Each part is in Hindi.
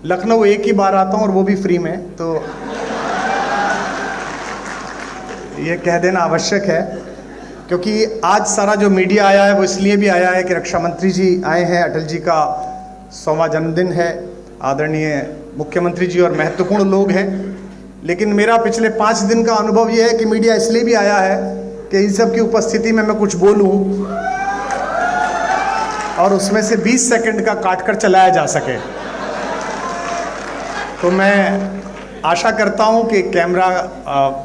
लखनऊ एक ही बार आता हूँ और वो भी फ्री में, तो ये कह देना आवश्यक है। क्योंकि आज सारा जो मीडिया आया है वो इसलिए भी आया है कि रक्षा मंत्री जी आए हैं, अटल जी का 100वां जन्मदिन है, आदरणीय मुख्यमंत्री जी और महत्वपूर्ण लोग हैं। लेकिन मेरा पिछले 5 दिन का अनुभव ये है कि मीडिया इसलिए भी आया है कि इन सब की उपस्थिति में मैं कुछ बोलूं और उसमें से 20 सेकंड का काटकर चलाया जा सके। तो मैं आशा करता हूं कि कैमरा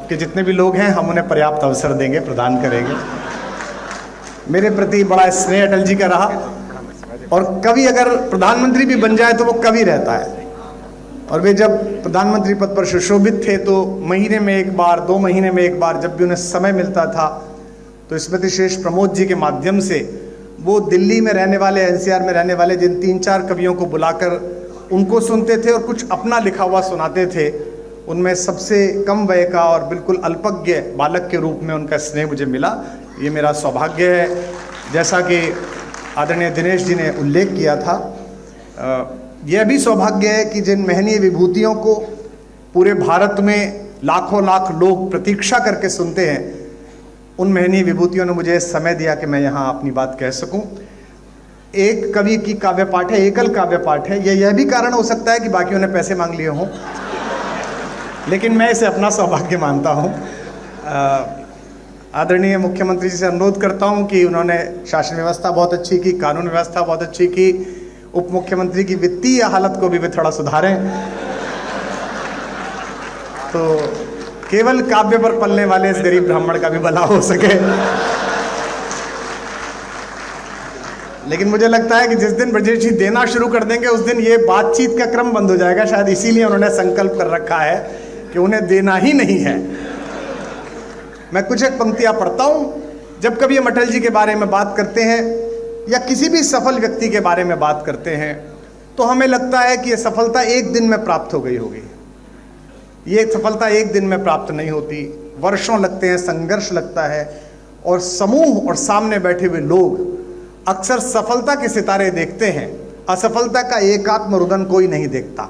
के जितने भी लोग हैं हम उन्हें पर्याप्त अवसर देंगे, प्रदान करेंगे। मेरे प्रति बड़ा स्नेह अटल जी का रहा, और कवि अगर प्रधानमंत्री भी बन जाए तो वो कवि रहता है। और वे जब प्रधानमंत्री पद पर सुशोभित थे तो महीने में एक बार, 2 महीने में एक बार जब भी उन्हें समय मिलता था तो स्मृति शेष प्रमोद जी के माध्यम से वो दिल्ली में रहने वाले, एनसीआर में रहने वाले जिन 3-4 कवियों को बुलाकर उनको सुनते थे और कुछ अपना लिखा हुआ सुनाते थे। उनमें सबसे कम वय का और बिल्कुल अल्पज्ञ बालक के रूप में उनका स्नेह मुझे मिला। ये मेरा सौभाग्य है। जैसा कि आदरणीय दिनेश जी ने उल्लेख किया था, यह भी सौभाग्य है कि जिन महनीय विभूतियों को पूरे भारत में लाखों लाख लोग प्रतीक्षा करके सुनते हैं, उन महनीय विभूतियों ने मुझे समय दिया कि मैं यहाँ अपनी बात कह सकूं। एक कवि की काव्य पाठ है, एकल काव्य पाठ है। यह भी कारण हो सकता है कि बाकियों ने पैसे मांग लिए हों, लेकिन मैं इसे अपना सौभाग्य मानता हूँ। आदरणीय मुख्यमंत्री जी से अनुरोध करता हूँ कि उन्होंने शासन व्यवस्था बहुत अच्छी की, कानून व्यवस्था बहुत अच्छी की, उप मुख्यमंत्री की वित्तीय हालत को भी वे थोड़ा सुधारें, तो केवल काव्य पर पलने वाले इस गरीब ब्राह्मण का भी भला हो सके। लेकिन मुझे लगता है कि जिस दिन ब्रजेश जी देना शुरू कर देंगे उस दिन ये बातचीत का क्रम बंद हो जाएगा। शायद इसीलिए उन्होंने संकल्प कर रखा है कि उन्हें देना ही नहीं है। मैं कुछ एक पंक्तियां पढ़ता हूं। जब कभी हम अटल जी के बारे में बात करते हैं या किसी भी सफल व्यक्ति के बारे में बात करते हैं तो हमें लगता है कि यह सफलता एक दिन में प्राप्त हो गई होगी। ये सफलता एक दिन में प्राप्त नहीं होती, वर्षों लगते हैं, संघर्ष लगता है। और समूह और सामने बैठे हुए लोग अक्सर सफलता के सितारे देखते हैं, असफलता का एकात्म रुदन कोई नहीं देखता।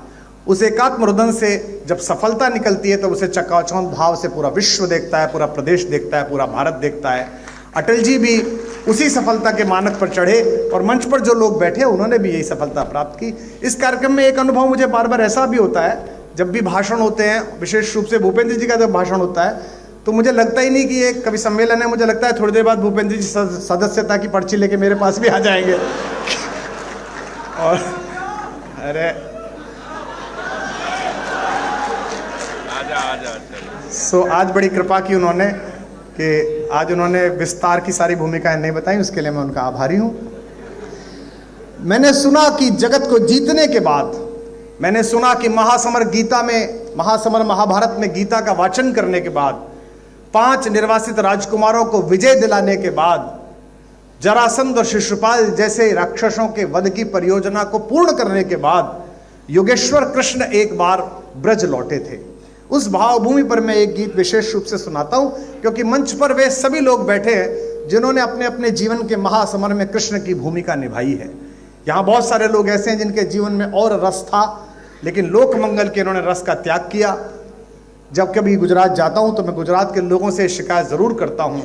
उस एकात्म रुदन से जब सफलता निकलती है तो उसे चकाचौंध भाव से पूरा विश्व देखता है, पूरा प्रदेश देखता है, पूरा भारत देखता है। अटल जी भी उसी सफलता के मानक पर चढ़े और मंच पर जो लोग बैठे उन्होंने भी यही सफलता प्राप्त की। इस कार्यक्रम में एक अनुभव मुझे बार बार ऐसा भी होता है, जब भी भाषण होते हैं, विशेष रूप से भूपेंद्र जी का जब भाषण होता है तो मुझे लगता ही नहीं कि ये कवि सम्मेलन है। मुझे लगता है थोड़ी देर बाद भूपेंद्र जी सदस्यता की पर्ची लेके मेरे पास भी आ जाएंगे। और अरे सो आज बड़ी कृपा की उन्होंने कि आज उन्होंने विस्तार की सारी भूमिकाएं नहीं बताई, उसके लिए मैं उनका आभारी हूं। मैंने सुना कि जगत को जीतने के बाद, मैंने सुना कि महासमर गीता में, महासमर महाभारत में गीता का वाचन करने के बाद, 5 निर्वासित राजकुमारों को विजय दिलाने के बाद, जरासंध और शिशुपाल जैसे राक्षसों के वध की परियोजना को पूर्ण करने के बाद योगेश्वर कृष्ण एक बार ब्रज लौटे थे। उस भावभूमि पर मैं एक गीत विशेष रूप से सुनाता हूं, क्योंकि मंच पर वे सभी लोग बैठे हैं जिन्होंने अपने अपने जीवन के महासमर में कृष्ण की भूमिका निभाई है। यहाँ बहुत सारे लोग ऐसे हैं जिनके जीवन में और रस था, लेकिन लोक मंगल के इन्होंने रस का त्याग किया। जब कभी गुजरात जाता हूं तो मैं गुजरात के लोगों से शिकायत जरूर करता हूं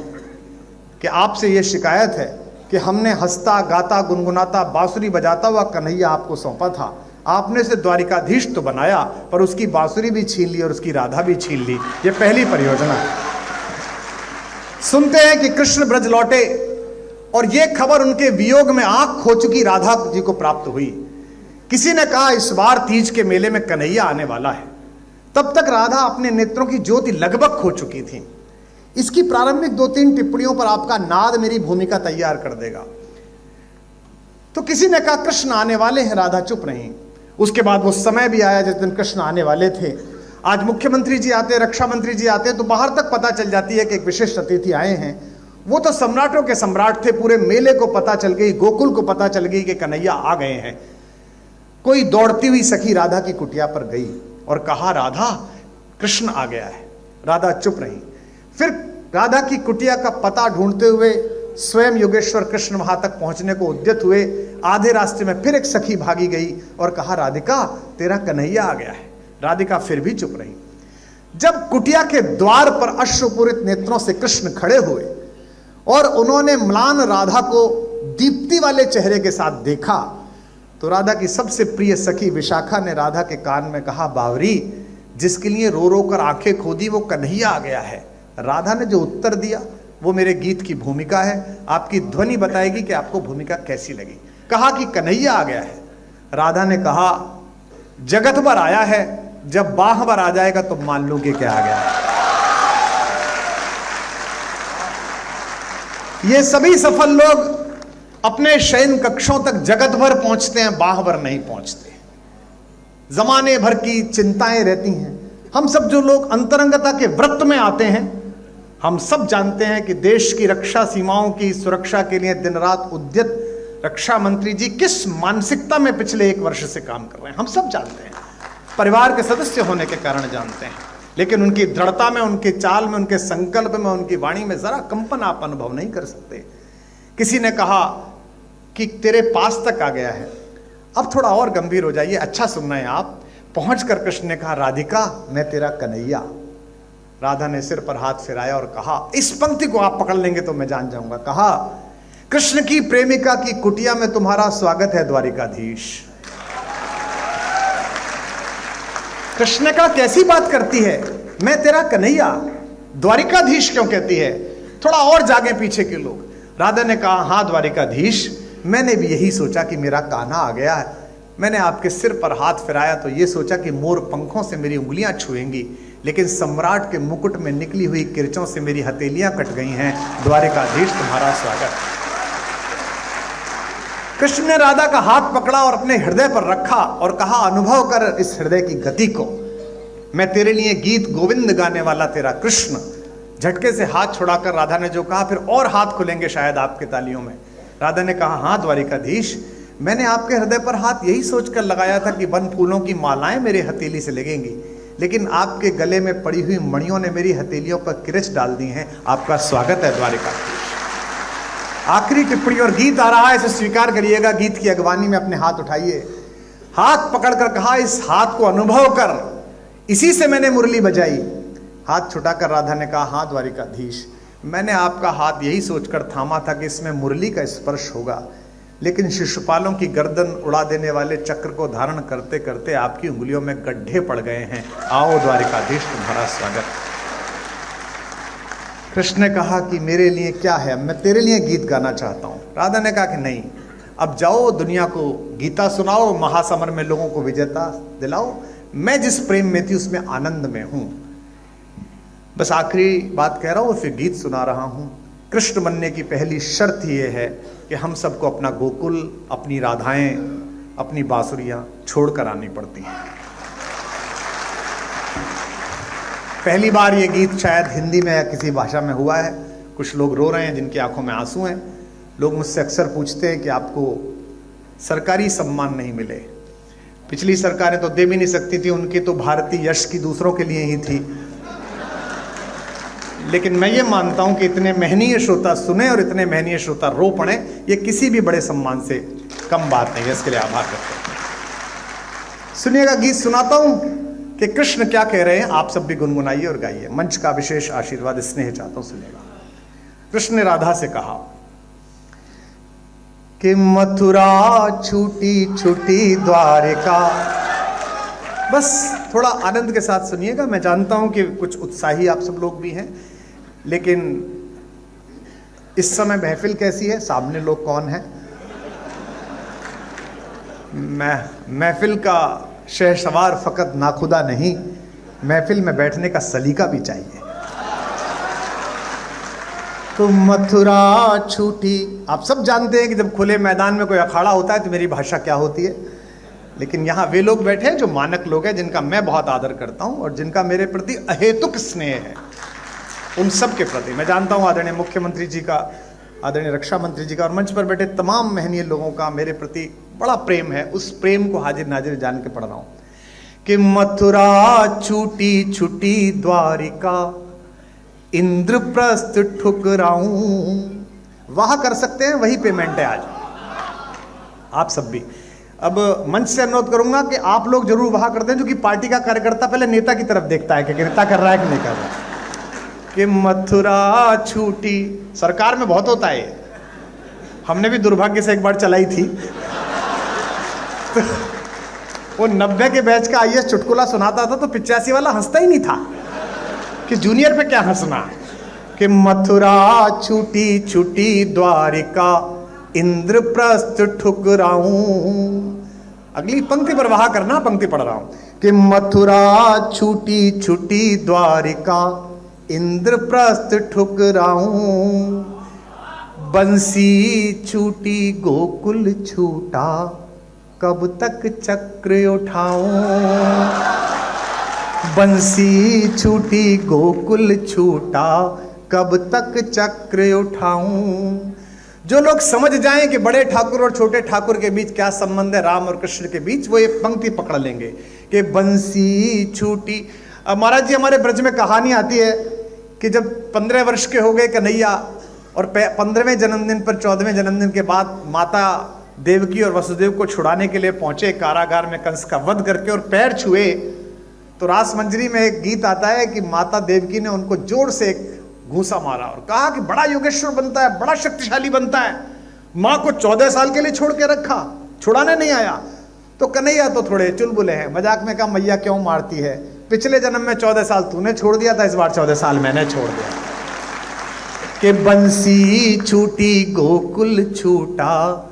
कि आपसे यह शिकायत है कि हमने हंसता गाता गुनगुनाता बांसुरी बजाता हुआ कन्हैया आपको सौंपा था, आपने उसे द्वारिकाधीश तो बनाया पर उसकी बांसुरी भी छीन ली और उसकी राधा भी छीन ली। ये पहली परियोजना। सुनते हैं कि कृष्ण ब्रज लौटे और यह खबर उनके वियोग में आंख खो चुकी राधा जी को प्राप्त हुई। किसी ने कहा इस बार तीज के मेले में कन्हैया आने वाला है। तब तक राधा अपने नेत्रों की ज्योति लगभग खो चुकी थी। इसकी प्रारंभिक 2-3 टिप्पणियों पर आपका नाद मेरी भूमिका तैयार कर देगा। तो किसी ने कहा कृष्ण आने वाले हैं, राधा चुप रही। उसके बाद वो समय भी आया जिस दिन कृष्ण आने वाले थे। आज मुख्यमंत्री जी आते, रक्षा मंत्री जी आते तो बाहर तक पता चल जाती है कि एक विशिष्ट अतिथि आए हैं। वो तो सम्राटों के सम्राट थे, पूरे मेले को पता चल गई, गोकुल को पता चल गई कि कन्हैया आ गए हैं। कोई दौड़ती हुई सखी राधा की कुटिया पर गई और कहा राधा कृष्ण आ गया है। राधा चुप रही। फिर राधा की कुटिया का पता ढूंढते हुए स्वयं योगेश्वर कृष्ण वहां तक पहुंचने को उद्यत हुए। आधे रास्ते में फिर एक सखी भागी गई और कहा, राधिका तेरा कन्हैया आ गया है। राधिका फिर भी चुप रही। जब कुटिया के द्वार पर अश्रुपूरित नेत्रों से कृष्ण खड़े हुए और उन्होंने म्लान राधा को दीप्ति वाले चेहरे के साथ देखा, तो राधा की सबसे प्रिय सखी विशाखा ने राधा के कान में कहा, बावरी, जिसके लिए रो रो कर आंखें खोदी वो कन्हैया आ गया है। राधा ने जो उत्तर दिया वो मेरे गीत की भूमिका है। आपकी ध्वनि बताएगी कि आपको भूमिका कैसी लगी। कहा कि कन्हैया आ गया है। राधा ने कहा, जगत भर आया है, जब बाह भर आ जाएगा तो मान लो कि क्या आ गया। ये सभी सफल लोग अपने शयन कक्षों तक जगत भर पहुंचते हैं, बाह भर नहीं पहुंचते। जमाने भर की चिंताएं रहती हैं। हम सब जो लोग अंतरंगता के व्रत में आते हैं, हम सब जानते हैं कि देश की रक्षा सीमाओं की सुरक्षा के लिए दिन रात उद्यत रक्षा मंत्री जी किस मानसिकता में पिछले 1 वर्ष से काम कर रहे हैं। हम सब जानते हैं, परिवार के सदस्य होने के कारण जानते हैं। लेकिन उनकी दृढ़ता में, उनके चाल में, उनके संकल्प में, उनकी वाणी में जरा कंपन आप अनुभव नहीं कर सकते। किसी ने कहा कि तेरे पास तक आ गया है, अब थोड़ा और गंभीर हो जाइए, अच्छा सुनना है आप। पहुंचकर कृष्ण ने कहा, राधिका मैं तेरा कन्हैया। राधा ने सिर पर हाथ फिराया और कहा, इस पंक्ति को आप पकड़ लेंगे तो मैं जान जाऊंगा। कहा, कृष्ण की प्रेमिका की कुटिया में तुम्हारा स्वागत है द्वारिकाधीश। कृष्ण का कैसी बात करती है, मैं तेरा कन्हैया, द्वारिकाधीश क्यों कहती है? थोड़ा और जागे पीछे के लोग। राधा ने कहा, हाँ द्वारिकाधीश, मैंने भी यही सोचा कि मेरा कान्हा आ गया है। मैंने आपके सिर पर हाथ फिराया तो ये सोचा कि मोर पंखों से मेरी उंगलियां छुएंगी, लेकिन सम्राट के मुकुट में निकली हुई किरचों से मेरी हथेलियां कट गई हैं। द्वारिकाधीश तुम्हारा स्वागत। कृष्ण ने राधा का हाथ पकड़ा और अपने हृदय पर रखा और कहा, अनुभव कर इस हृदय की गति को। मैं तेरे लिए गीत गोविंद गाने वाला तेरा कृष्ण। झटके से हाथ छुड़ाकर राधा ने जो कहा, फिर और हाथ खुलेंगे शायद आपके तालियों में। राधा ने कहा, हाँ द्वारिकाधीश, मैंने आपके हृदय पर हाथ यही सोचकर लगाया था कि वन फूलों की मालाएं मेरे हथेली से लगेंगी, लेकिन आपके गले में पड़ी हुई मणियों ने मेरी हथेलियों पर किरच डाल दी हैं। आपका स्वागत है द्वारिकाधीश। आखिरी टिप्पणी और गीत आ रहा है, इसे स्वीकार करिएगा। गीत की अगवानी में अपने हाथ उठाइए। हाथ पकड़कर कहा, इस हाथ को अनुभव कर, इसी से मैंने मुरली बजाई। हाथ छुटाकर राधा ने कहा, हाँ द्वारिकाधीश, मैंने आपका हाथ यही सोचकर थामा था कि इसमें मुरली का स्पर्श होगा, लेकिन शिशुपालों की गर्दन उड़ा देने वाले चक्र को धारण करते करते आपकी उंगलियों में गड्ढे पड़ गए हैं। आओ द्वारिकाधीश, तुम्हारा स्वागत। कृष्ण ने कहा कि मेरे लिए क्या है, मैं तेरे लिए गीत गाना चाहता हूँ। राधा ने कहा कि नहीं, अब जाओ दुनिया को गीता सुनाओ, महासमर में लोगों को विजेता दिलाओ। मैं जिस प्रेम में थी उसमें आनंद में हूँ। बस आखिरी बात कह रहा हूँ, फिर गीत सुना रहा हूँ। कृष्ण बनने की पहली शर्त ये है कि हम सबको अपना गोकुल, अपनी राधाएं, अपनी बांसुरियां छोड़कर आनी पड़ती हैं। पहली बार ये गीत शायद हिंदी में या किसी भाषा में हुआ है। कुछ लोग रो रहे हैं जिनकी आंखों में आंसू हैं। लोग मुझसे अक्सर पूछते हैं कि आपको सरकारी सम्मान नहीं मिले। पिछली सरकारें तो दे भी नहीं सकती थी, उनकी तो भारतीय यश की दूसरों के लिए ही थी। लेकिन मैं ये मानता हूं कि इतने महनीय श्रोता सुने और इतने महनीय श्रोता रो पड़े, ये किसी भी बड़े सम्मान से कम बात नहीं है। इसके लिए आभार करते हैं। सुनिएगा, गीत सुनाता हूं कि कृष्ण क्या कह रहे हैं। आप सब भी गुनगुनाइए और गाइए। मंच का विशेष आशीर्वाद स्नेह चाहता हूं, सुनिएगा। कृष्ण ने राधा से कहा कि मथुरा छूटी छूटी द्वारिका। बस थोड़ा आनंद के साथ सुनिएगा। मैं जानता हूं कि कुछ उत्साही आप सब लोग भी हैं, लेकिन इस समय महफिल कैसी है, सामने लोग कौन है? महफिल का शहसवार फकत नाखुदा नहीं, महफिल में बैठने का सलीका भी चाहिए। तो मथुरा छूटी, आप सब जानते हैं कि जब खुले मैदान में कोई अखाड़ा होता है तो मेरी भाषा क्या होती है, लेकिन यहाँ वे लोग बैठे हैं जो मानक लोग हैं, जिनका मैं बहुत आदर करता हूँ और जिनका मेरे प्रति अहेतुक स्नेह है। उन सब के प्रति मैं जानता हूँ आदरणीय मुख्यमंत्री जी का, आदरणीय रक्षा मंत्री जी का और मंच पर बैठे तमाम महनीय लोगों का मेरे प्रति बड़ा प्रेम है। उस प्रेम को हाजिर नाजिर जान के पढ़ रहा हूँ कि मथुरा छूटी छूटी द्वारिका, इंद्रप्रस्थ ठुकराऊं वाह कर सकते हैं, वही पेमेंट है आज। आप सब भी अब मंच से अनुरोध करूंगा कि आप लोग जरूर वाह करते हैं, जो कि पार्टी का कार्यकर्ता पहले नेता की तरफ देखता है कि नेता कर रहा है कि नहीं कर रहा। कि मथुरा छूटी, सरकार में बहुत होता है, हमने भी दुर्भाग्य से एक बार चलाई थी। तो वो 90 के बैच का आईएएस चुटकुला सुनाता था तो 85 वाला हंसता ही नहीं था कि जूनियर पे क्या हंसना। कि मथुरा छूटी छूटी द्वारिका, इंद्रप्रस्थ ठुकराऊं। अगली पंक्ति पर वाह करना, पंक्ति पढ़ रहा हूं। कि मथुरा छूटी छूटी द्वारिका, इंद्रप्रस्थ ठुकराऊं। बंसी छूटी गोकुल छूटा, कब तक चक्र उठाऊं। बंसी छूटी गोकुल छूटा, कब तक चक्र उठाऊं। जो लोग समझ जाएं कि बड़े ठाकुर और छोटे ठाकुर के बीच क्या संबंध है, राम और कृष्ण के बीच, वो ये पंक्ति पकड़ लेंगे कि बंसी छूटी। अब महाराज जी, हमारे ब्रज में कहानी आती है कि जब 15 वर्ष के हो गए कन्हैया और 15वें जन्मदिन पर 14वें जन्मदिन के बाद माता देवकी और वसुदेव को छुड़ाने के लिए पहुंचे कारागार में कंस का वध करके, और पैर छुए तो रास मंजरी में एक गीत आता है कि माता देवकी ने उनको जोर से एक घूंसा मारा और कहा कि बड़ा योगेश्वर बनता है, बड़ा शक्तिशाली बनता है। मां को 14 साल के लिए छोड़ के रखा, छुड़ाने नहीं आया। तो कन्हैया तो थोड़े चुलबुले हैं, मजाक में कहा मैया क्यों मारती है, पिछले जन्म में 14 साल तूने छोड़ दिया था, इस बार 14 साल मैंने छोड़ दिया। कि बंसी छूटी गोकुल छूटा।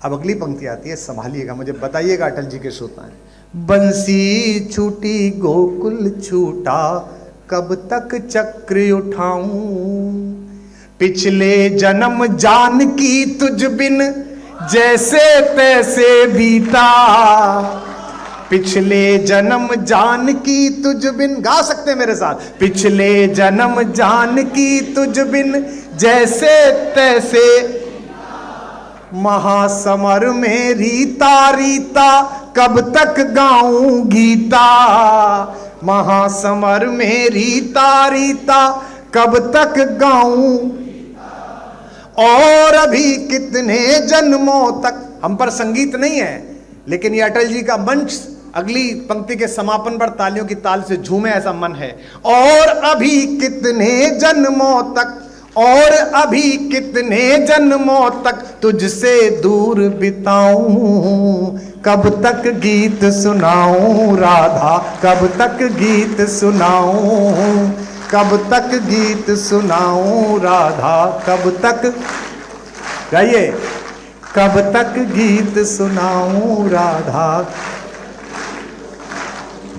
अब अगली पंक्ति आती है, संभालिएगा, मुझे बताइएगा अटल जी के श्रोता। बंसी छूटी गोकुल छूटा, कब तक चक्र उठाऊं। पिछले जन्म जानकी तुझ बिन जैसे तैसे बीता। पिछले जन्म जानकी तुझ बिन, गा सकते हैं मेरे साथ। पिछले जन्म जानकी तुझ बिन जैसे तैसे, महासमर में रीता रीता, कब तक गाऊं गीता। महासमर में रीता रीता, कब तक गाऊं। और अभी कितने जन्मों तक, हम पर संगीत नहीं है लेकिन ये अटल जी का मंच अगली पंक्ति के समापन पर तालियों की ताल से झूमे, ऐसा मन है। और अभी कितने जन्मों तक, और अभी कितने जन्मों तक तुझसे दूर बिताऊं। कब तक गीत सुनाऊं राधा, कब तक गीत सुनाऊं। कब तक गीत सुनाऊं राधा, कब तक, गाइए। कब तक गीत सुनाऊं राधा।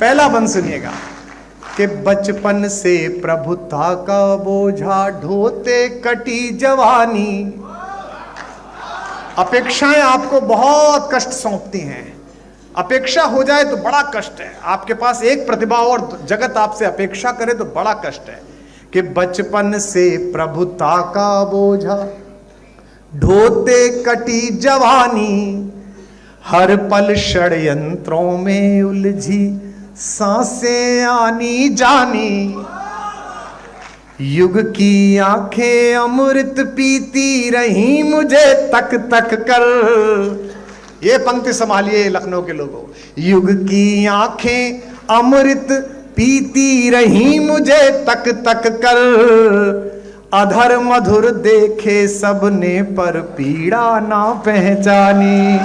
पहला बंद सुनिएगा कि बचपन से प्रभुता का बोझा ढोते कटी जवानी। अपेक्षाएं आपको बहुत कष्ट सौंपती हैं। अपेक्षा हो जाए तो बड़ा कष्ट है। आपके पास एक प्रतिभा और जगत आपसे अपेक्षा करे तो बड़ा कष्ट है। कि बचपन से प्रभुता का बोझा ढोते कटी जवानी, हर पल षड्यंत्रों में उलझी सांसें आनी जानी। युग की आंखें अमृत पीती रही मुझे तक तक कर। ये पंक्ति संभालिए लखनऊ के लोगों। युग की आंखें अमृत पीती रही मुझे तक तक कर। अधर मधुर देखे सबने पर पीड़ा ना पहचानी।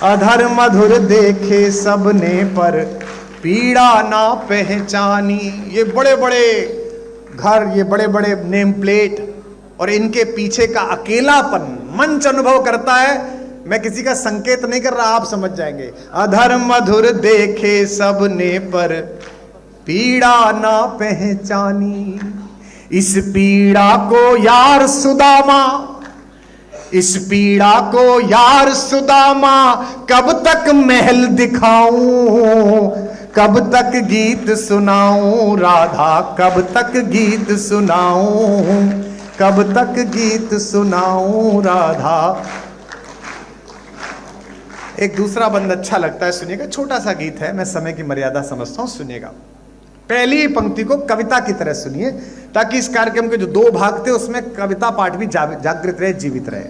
अधर मधुर देखे सबने पर पीड़ा ना पहचानी। ये बड़े बड़े घर, ये बड़े बड़े नेम प्लेट और इनके पीछे का अकेलापन मंच अनुभव करता है। मैं किसी का संकेत नहीं कर रहा, आप समझ जाएंगे। अधर मधुर देखे सबने पर पीड़ा ना पहचानी। इस पीड़ा को यार सुदामा, इस पीड़ा को यार सुदामा कब तक महल दिखाऊं। कब तक गीत सुनाऊं राधा, कब तक गीत सुनाऊं। कब तक गीत सुनाऊं राधा। एक दूसरा बंद अच्छा लगता है, सुनिएगा। छोटा सा गीत है, मैं समय की मर्यादा समझता हूं, सुनिएगा। पहली पंक्ति को कविता की तरह सुनिए, ताकि इस कार्यक्रम के जो 2 भाग थे उसमें कविता पाठ भी जागृत रहे, जीवित रहे।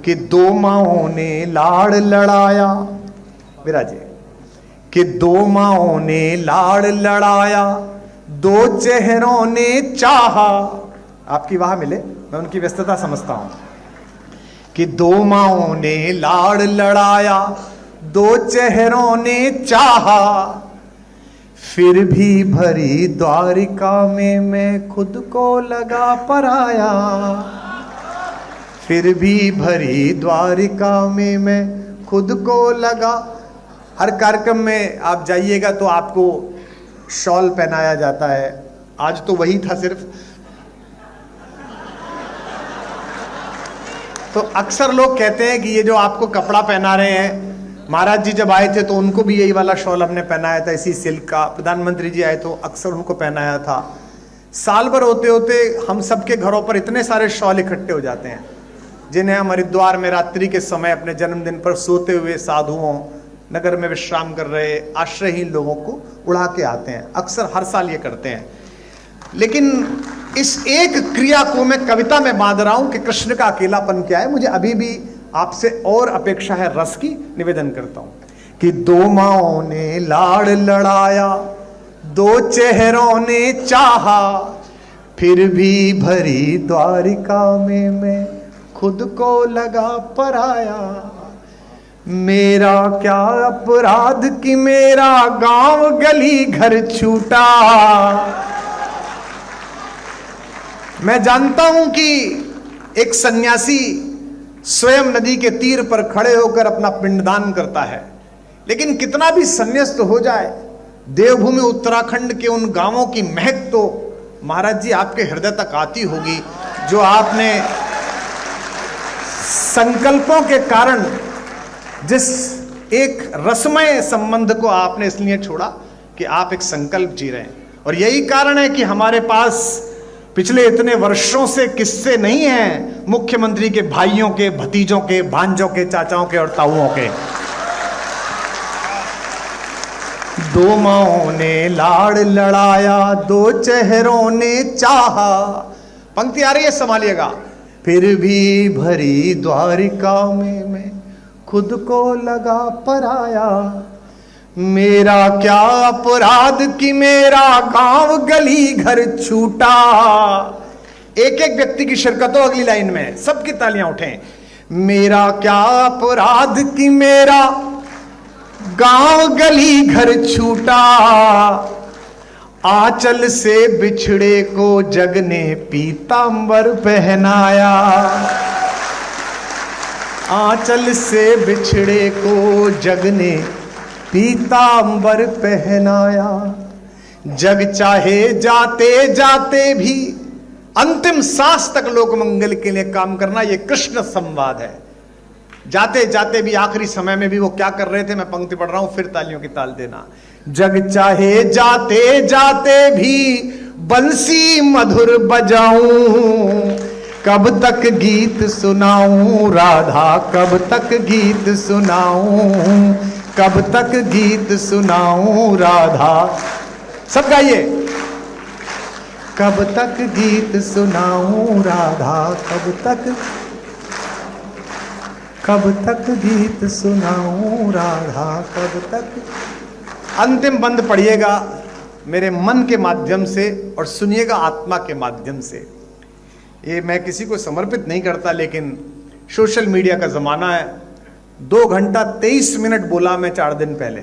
कि 2 माओं ने लाड़ लड़ाया, विराजे, कि 2 माओं ने लाड़ लड़ाया, 2 चेहरों ने चाहा। आपकी वाह मिले, मैं उनकी व्यस्तता समझता हूं। कि 2 माओं ने लाड़ लड़ाया, 2 चेहरों ने चाहा, फिर भी भरी द्वारिका में मैं खुद को लगा पराया। फिर भी भरी द्वारिका में मैं खुद को लगा। हर कार्यक्रम में आप जाइएगा तो आपको शॉल पहनाया जाता है। आज तो वही था सिर्फ। तो अक्सर लोग कहते हैं कि ये जो आपको कपड़ा पहना रहे हैं, महाराज जी जब आए थे तो उनको भी यही वाला शॉल हमने पहनाया था, इसी सिल्क का। प्रधानमंत्री जी आए तो अक्सर उनको पहनाया था। साल भर होते होते हम सबके घरों पर इतने सारे शॉल इकट्ठे हो जाते हैं, जिन्हें हम हरिद्वार में रात्रि के समय अपने जन्मदिन पर सोते हुए साधुओं, नगर में विश्राम कर रहे आश्रयहीन लोगों को उड़ा के आते हैं। अक्सर हर साल ये करते हैं। लेकिन इस एक क्रिया को मैं कविता में बांध रहा हूं कि कृष्ण का अकेलापन क्या है। मुझे अभी भी आपसे और अपेक्षा है रस की। निवेदन करता हूं कि 2 माओं ने लाड़ लड़ाया, 2 चेहरों ने चाहा, फिर भी भरी द्वारिका में मैं खुद को लगा पराया। मेरा क्या अपराध कि मेरा गांव गली घर छूटा। मैं जानता हूं कि एक सन्यासी स्वयं नदी के तीर पर खड़े होकर अपना पिंडदान करता है, लेकिन कितना भी संन्यास्त हो जाए, देवभूमि उत्तराखंड के उन गांवों की महक तो महाराज जी आपके हृदय तक आती होगी, जो आपने संकल्पों के कारण जिस एक रसमय संबंध को आपने इसलिए छोड़ा कि आप एक संकल्प जी रहे हैं। और यही कारण है कि हमारे पास पिछले इतने वर्षों से किस्से नहीं हैं मुख्यमंत्री के भाइयों के, भतीजों के, भांजों के, चाचाओं के और ताऊओं के। 2 माओं ने लाड़ लड़ाया, 2 चेहरों ने चाहा। पंक्ति आ रही है, संभालिएगा। फिर भी भरी द्वारिका में मैं खुद को लगा पराया। मेरा क्या अपराध कि मेरा गांव गली घर छूटा। एक एक व्यक्ति की शिरकत हो अगली लाइन में, सबकी तालियां उठें। मेरा क्या अपराध कि मेरा गांव गली घर छूटा। आंचल से बिछड़े को जग ने पीतांबर पहनाया। आंचल से बिछड़े को जग ने पीतांबर पहनाया। जग चाहे जाते जाते भी अंतिम सांस तक लोक मंगल के लिए काम करना, यह कृष्ण संवाद है। जाते जाते भी, आखिरी समय में भी वो क्या कर रहे थे, मैं पंक्ति पढ़ रहा हूं, फिर तालियों की ताल देना। जग चाहे जाते जाते भी बंसी मधुर बजाऊं, कब तक गीत सुनाऊं राधा, कब तक गीत सुनाऊं, कब तक गीत सुनाऊं राधा। सब गाइए। कब तक गीत सुनाऊं राधा, कब तक गीत सुनाऊं राधा, कब तक। अंतिम बंद पढ़िएगा मेरे मन के माध्यम से और सुनिएगा आत्मा के माध्यम से। ये मैं किसी को समर्पित नहीं करता, लेकिन सोशल मीडिया का जमाना है। 2 घंटा 23 मिनट बोला मैं 4 दिन पहले,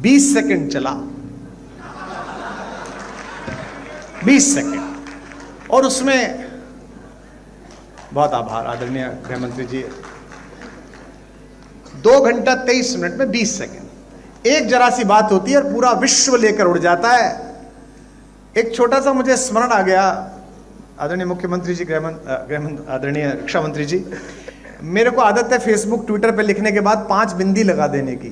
20 सेकंड चला, 20 सेकंड। और उसमें बहुत आभार आदरणीय गृह मंत्री जी। 2 घंटा 23 मिनट में 20 सेकंड, एक जरा सी बात होती है और पूरा विश्व लेकर उड़ जाता है। एक छोटा सा मुझे स्मरण आ गया, आदरणीय मुख्यमंत्री जी, आदरणीय रक्षा मंत्री जी। मेरे को आदत है फेसबुक ट्विटर पे लिखने के बाद 5 बिंदी लगा देने की।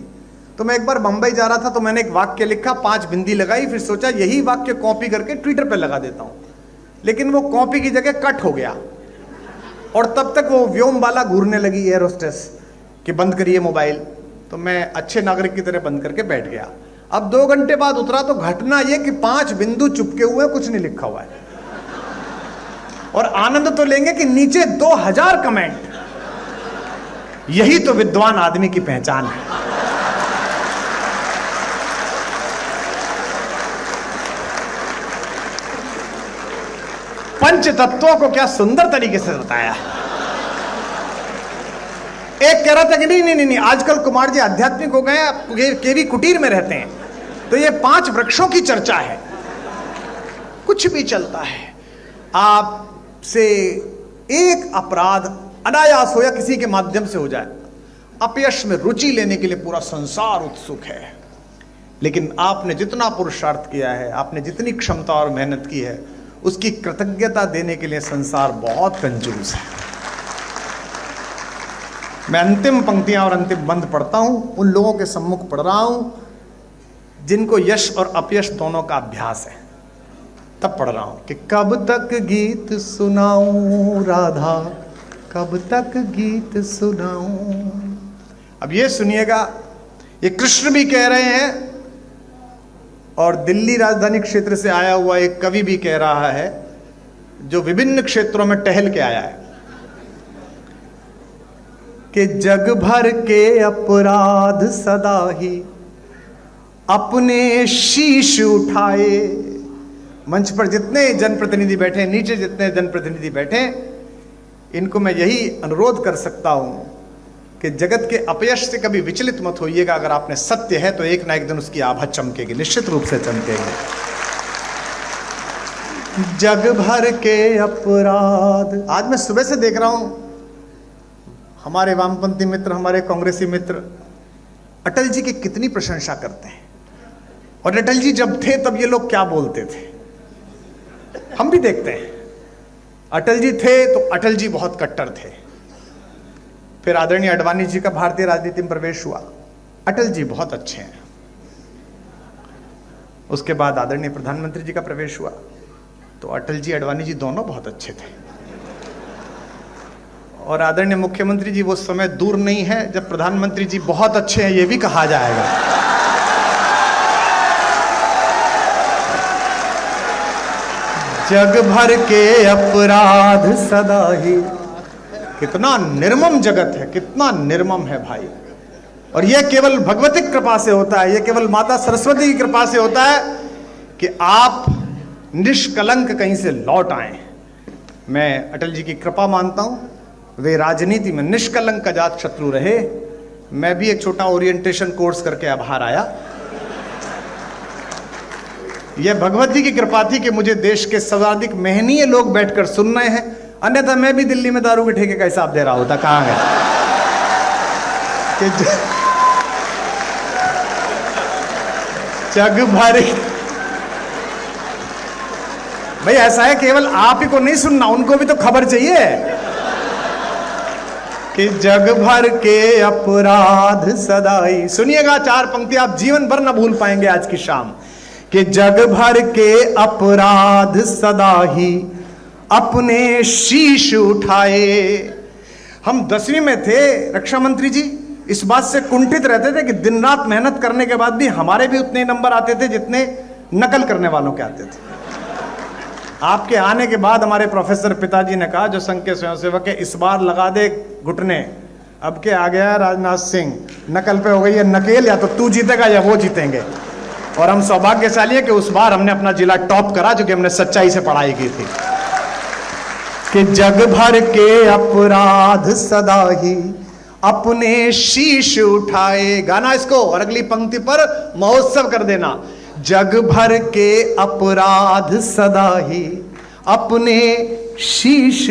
तो मैं एक बार बंबई जा रहा था तो मैंने एक वाक्य लिखा, 5 बिंदी लगाई, फिर सोचा यही वाक्य कॉपी करके ट्विटर पे लगा देता हूं। लेकिन वो कॉपी की जगह कट हो गया और तब तक वो व्योम बाला घूरने लगी, एयर होस्टेस, कि बंद करिए मोबाइल। तो मैं अच्छे नागरिक की तरह बंद करके बैठ गया। अब 2 घंटे बाद उतरा तो घटना यह कि 5 बिंदु चुपके हुए, कुछ नहीं लिखा हुआ है, और आनंद तो लेंगे कि नीचे 2000 कमेंट। यही तो विद्वान आदमी की पहचान है। पंच तत्वों को क्या सुंदर तरीके से बताया। एक कह रहा था कि नहीं, आजकल कुमार जी आध्यात्मिक हो गए, ये केवी कुटीर में रहते हैं, तो ये 5 वृक्षों की चर्चा है। कुछ भी चलता है, आपसे एक अपराध अनायास हो या किसी के माध्यम से हो जाए, अपयश में रुचि लेने के लिए पूरा संसार उत्सुक है। लेकिन आपने जितना पुरुषार्थ किया है, आपने जितनी क्षमता और मेहनत की है, उसकी कृतज्ञता देने के लिए संसार बहुत कंजूस है। मैं अंतिम पंक्तियां और अंतिम बंद पढ़ता हूं, उन लोगों के सम्मुख पढ़ रहा हूं जिनको यश और अपयश दोनों का अभ्यास है, तब पढ़ रहा हूं कि कब तक गीत सुनाऊं राधा, कब तक गीत सुनाऊं। अब ये सुनिएगा, ये कृष्ण भी कह रहे हैं और दिल्ली राजधानी क्षेत्र से आया हुआ एक कवि भी कह रहा है, जो विभिन्न क्षेत्रों में टहल के आया है, कि जग भर के अपराध सदा ही अपने शीश उठाए। मंच पर जितने जनप्रतिनिधि बैठे, नीचे जितने जनप्रतिनिधि बैठे, इनको मैं यही अनुरोध कर सकता हूं कि जगत के अपयश से कभी विचलित मत होइएगा। अगर आपने सत्य है तो एक ना एक दिन उसकी आभा चमकेगी, निश्चित रूप से चमकेगी। जग भर के अपराध। आज मैं सुबह से देख रहा हूं, हमारे वामपंथी मित्र, हमारे कांग्रेसी मित्र अटल जी की कितनी प्रशंसा करते हैं, और अटल जी जब थे तब ये लोग क्या बोलते थे, हम भी देखते हैं। अटल जी थे तो अटल जी बहुत कट्टर थे, फिर आदरणीय अडवाणी जी का भारतीय राजनीति में प्रवेश हुआ, अटल जी बहुत अच्छे हैं। उसके बाद आदरणीय प्रधानमंत्री जी का प्रवेश हुआ, तो अटल जी अडवाणी जी दोनों बहुत अच्छे थे। और आदरणीय मुख्यमंत्री जी वो समय दूर नहीं है जब प्रधानमंत्री जी बहुत अच्छे हैं, ये भी कहा जाएगा। जग भर के अपराध सदा ही। कितना निर्मम जगत है, कितना निर्मम है भाई। और यह केवल भगवती कृपा से होता है, यह केवल माता सरस्वती की कृपा से होता है कि आप निष्कलंक कहीं से लौट आए। मैं अटल जी की कृपा मानता हूं, वे राजनीति में निष्कलंक अजात शत्रु रहे। मैं भी एक छोटा ओरिएंटेशन कोर्स करके अब बाहर आया। यह भगवत जी की कृपा थी कि मुझे देश के सर्वाधिक मेहनीय लोग बैठकर सुन रहे हैं, अन्यथा मैं भी दिल्ली में दारू के ठेके का हिसाब दे रहा होता। कहां है कि जग भर। भाई ऐसा है, केवल आप ही को नहीं सुनना, उनको भी तो खबर चाहिए कि जग भर के अपराध सदाई। सुनिएगा 4 पंक्ति आप जीवन भर न भूल पाएंगे आज की शाम, कि जग भर के अपराध सदा ही अपने शीश उठाए। हम 10वीं में थे, रक्षा मंत्री जी इस बात से कुंठित रहते थे कि दिन रात मेहनत करने के बाद भी हमारे भी उतने नंबर आते थे जितने नकल करने वालों के आते थे। आपके आने के बाद हमारे प्रोफेसर पिताजी ने कहा, जो संघ के स्वयंसेवक है, इस बार लगा दे घुटने। अब के आ गया राजनाथ सिंह, नकल पे हो गई है नकेल, या तो तू जीतेगा या वो जीतेंगे। और हम सौभाग्यशाली है कि उस बार हमने अपना जिला टॉप करा, जो कि हमने सच्चाई से पढ़ाई की थी। कि जग भर के अपराध सदा ही अपने शीश उठाए। गाना इसको, और अगली पंक्ति पर महोत्सव कर देना। जग भर के अपराध सदा ही अपने शीश